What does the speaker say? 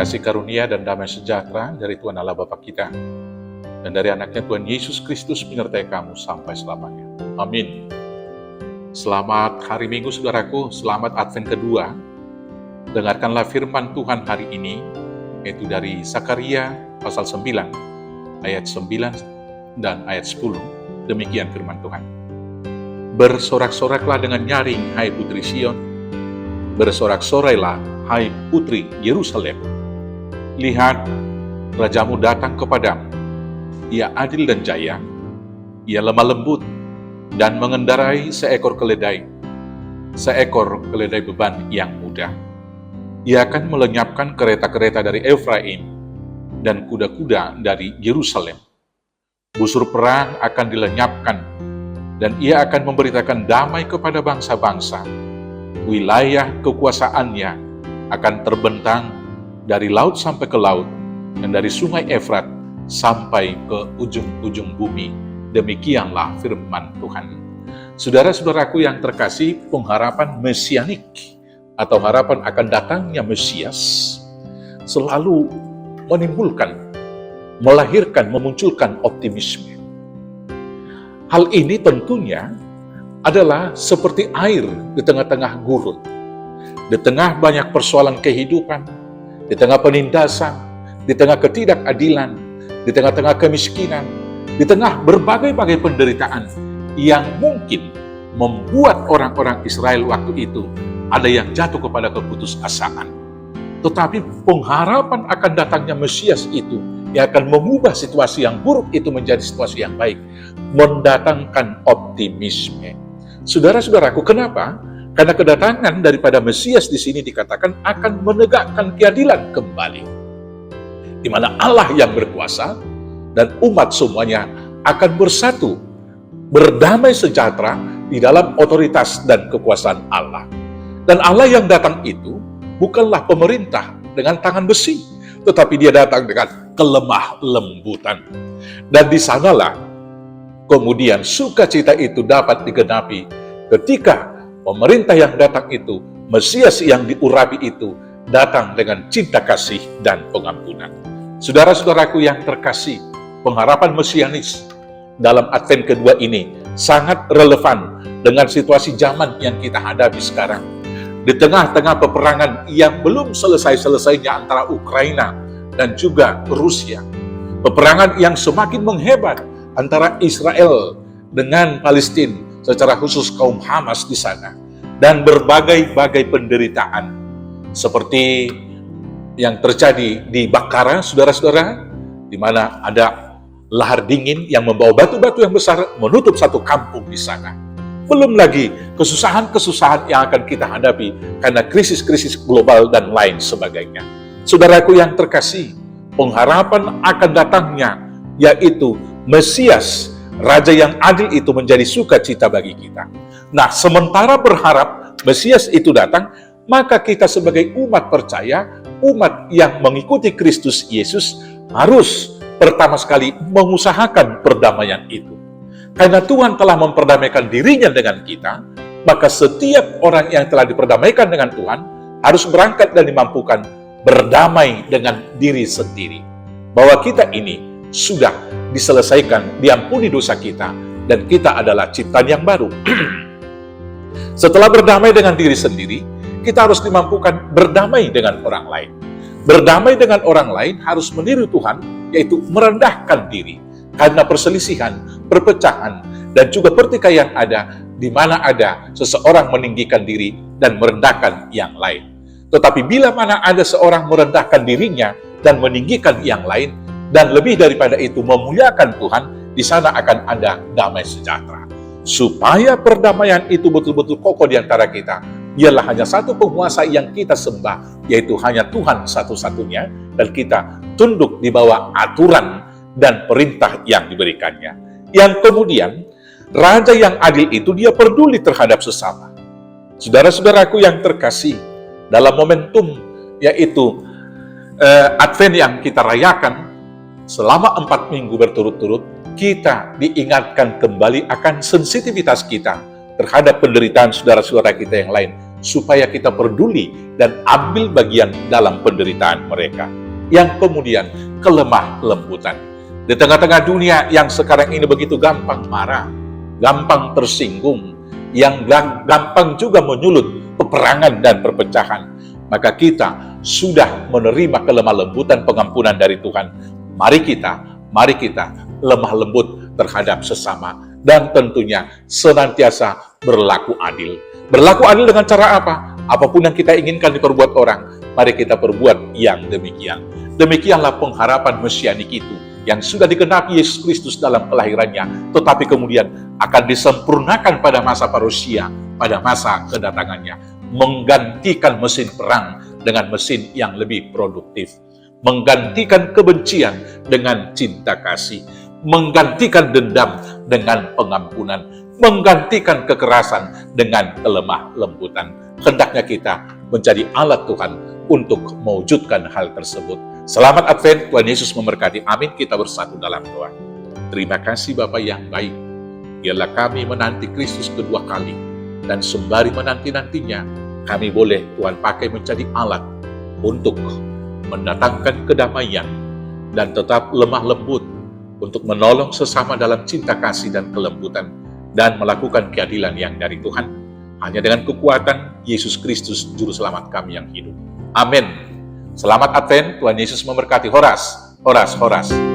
kasih karunia dan damai sejahtera dari Tuhan Allah Bapa kita dan dari anaknya Tuhan Yesus Kristus menyertai kamu sampai selamanya. Amin. Selamat hari Minggu saudaraku, selamat Advent kedua. Dengarkanlah firman Tuhan hari ini, yaitu dari Zakaria pasal 9, ayat 9 dan ayat 10. Demikian firman Tuhan. Bersorak-soraklah dengan nyaring, hai putri Sion. Bersorak-sorailah, hai putri Yerusalem. Lihat, rajamu datang kepadamu. Ia adil dan jaya, ia lemah lembut, dan mengendarai seekor keledai beban yang mudah. Ia akan melenyapkan kereta-kereta dari Efraim dan kuda-kuda dari Yerusalem. Busur perang akan dilenyapkan, dan ia akan memberitakan damai kepada bangsa-bangsa. Wilayah kekuasaannya akan terbentang dari laut sampai ke laut, dan dari sungai Efrat sampai ke ujung-ujung bumi. Demikianlah firman Tuhan. Saudara-saudaraku yang terkasih, pengharapan mesianik atau harapan akan datangnya Mesias selalu menimbulkan, melahirkan, memunculkan optimisme. Hal ini tentunya adalah seperti air di tengah-tengah gurun, di tengah banyak persoalan kehidupan, di tengah penindasan, di tengah ketidakadilan, di tengah-tengah kemiskinan, di tengah berbagai-bagai penderitaan yang mungkin membuat orang-orang Israel waktu itu ada yang jatuh kepada keputusasaan. Tetapi pengharapan akan datangnya Mesias itu yang akan mengubah situasi yang buruk itu menjadi situasi yang baik, mendatangkan optimisme. Saudara-saudaraku, kenapa? Karena kedatangan daripada Mesias di sini dikatakan akan menegakkan keadilan kembali, di mana Allah yang berkuasa dan umat semuanya akan bersatu, berdamai sejahtera di dalam otoritas dan kekuasaan Allah. Dan Allah yang datang itu bukanlah pemerintah dengan tangan besi, tetapi dia datang dengan kelemah lembutan. Dan di sanalah kemudian sukacita itu dapat digenapi ketika pemerintah yang datang itu, Mesias yang diurapi itu, datang dengan cinta kasih dan pengampunan. Saudara-saudaraku yang terkasih, pengharapan mesianis dalam Advent kedua ini sangat relevan dengan situasi zaman yang kita hadapi sekarang. Di tengah-tengah peperangan yang belum selesai-selesainya antara Ukraina dan juga Rusia. Peperangan yang semakin menghebat antara Israel dengan Palestina, secara khusus kaum Hamas di sana. Dan berbagai-bagai penderitaan. Seperti yang terjadi di Bakara, saudara-saudara, di mana ada lahar dingin yang membawa batu-batu yang besar menutup satu kampung di sana. Belum lagi kesusahan-kesusahan yang akan kita hadapi karena krisis-krisis global dan lain sebagainya. Saudaraku yang terkasih, pengharapan akan datangnya yaitu Mesias, Raja yang adil itu menjadi sukacita bagi kita. Nah, sementara berharap Mesias itu datang, maka kita sebagai umat percaya, umat yang mengikuti Kristus Yesus harus pertama sekali mengusahakan perdamaian itu. Karena Tuhan telah memperdamaikan dirinya dengan kita, maka setiap orang yang telah diperdamaikan dengan Tuhan harus berangkat dan dimampukan berdamai dengan diri sendiri. Bahwa kita ini sudah diselesaikan, diampuni dosa kita, dan kita adalah ciptaan yang baru. Setelah berdamai dengan diri sendiri, kita harus dimampukan berdamai dengan orang lain. Berdamai dengan orang lain harus meniru Tuhan, yaitu merendahkan diri. Karena perselisihan, perpecahan, dan juga pertikaian ada, di mana ada seseorang meninggikan diri dan merendahkan yang lain. Tetapi bila mana ada seorang merendahkan dirinya dan meninggikan yang lain, dan lebih daripada itu memuliakan Tuhan, di sana akan ada damai sejahtera. Supaya perdamaian itu betul-betul kokoh di antara kita, ialah hanya satu penguasa yang kita sembah, yaitu hanya Tuhan satu-satunya, dan kita tunduk di bawah aturan dan perintah yang diberikannya. Yang kemudian, Raja yang adil itu dia peduli terhadap sesama. Saudara-saudaraku yang terkasih, dalam momentum yaitu Advent yang kita rayakan selama 4 minggu berturut-turut, kita diingatkan kembali akan sensitivitas kita terhadap penderitaan saudara-saudara kita yang lain, supaya kita peduli dan ambil bagian dalam penderitaan mereka. Yang kemudian, kelemah lembutan. Di tengah-tengah dunia yang sekarang ini begitu gampang marah, gampang tersinggung, yang gampang juga menyulut peperangan dan perpecahan, maka kita sudah menerima kelemah lembutan pengampunan dari Tuhan. Mari kita lemah lembut terhadap sesama, dan tentunya senantiasa berlaku adil. Berlaku adil dengan cara apa? Apapun yang kita inginkan diperbuat orang, mari kita perbuat yang demikian. Demikianlah pengharapan mesianik itu yang sudah digenapi Yesus Kristus dalam kelahirannya, tetapi kemudian akan disempurnakan pada masa parusia, pada masa kedatangannya, menggantikan mesin perang dengan mesin yang lebih produktif, menggantikan kebencian dengan cinta kasih, menggantikan dendam dengan pengampunan, menggantikan kekerasan dengan kelemah lembutan. Hendaknya kita menjadi alat Tuhan untuk mewujudkan hal tersebut. Selamat Advent, Tuhan Yesus memberkati. Amin. Kita bersatu dalam doa. Terima kasih Bapa yang baik. Biarlah kami menanti Kristus kedua kali, dan sembari menanti-nantinya, kami boleh Tuhan pakai menjadi alat untuk mendatangkan kedamaian dan tetap lemah lembut untuk menolong sesama dalam cinta kasih dan kelembutan, dan melakukan keadilan yang dari Tuhan. Hanya dengan kekuatan Yesus Kristus, Juru Selamat kami yang hidup. Amin. Selamat Advent, Tuhan Yesus memberkati. Horas, horas, horas.